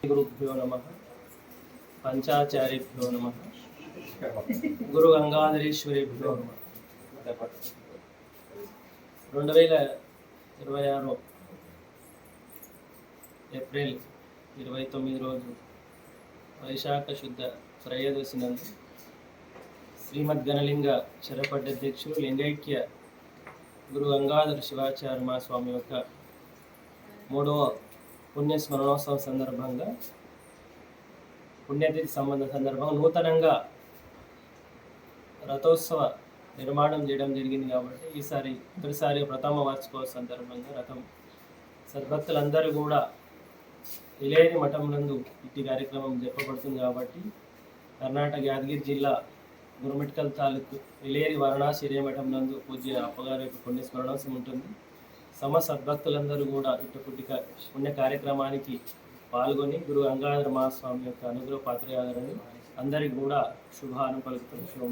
గురుభ్యో నమః పంచాచార్యభ్యో నమః గురు గంగాధరేశ్వరేభ్యో నమః 2026 ఏప్రిల్ 29 రోజు వైశాఖ శుద్ధ త్రయోదశి నందు శ్రీమద్ గణలింగ శరపడ్డాధ్యక్షులు లింగైక్య గురు గంగాధర శివాచార్య మహాస్వామి యొక్క 3వ పుణ్యస్మరణోత్సవం సందర్భంగా పుణ్యతిథి సందర్భంగా నూతనంగా రథోత్సవ నిర్మాణం చేయడం జరిగింది కాబట్టి ఈసారి తొలిసారి ప్రథమ వార్షికోత్సవ సందర్భంగా రథం సద్భక్తులందరూ కూడా ఇలేరి మఠం నందు ఇట్టి కార్యక్రమం జరపబడుతుంది కాబట్టి కర్ణాటక యాదగిరి జిల్లా గురుమిట్కల్ తాలూకు ఇలేరి వారణాసి మఠం నందు పూజ్య అప్పగారి యొక్క పుణ్యస్మరణోత్సవం ఉంటుంది. సమస్త సద్భక్తులందరూ కూడా ఇటు పుణ్య కార్యక్రమానికి పాల్గొని గురు గంగాధర మహాస్వామి యొక్క అనుగ్రహ పాత్రయాలని అందరికీ కూడా శుభాను పలుకుతున్న శుభం.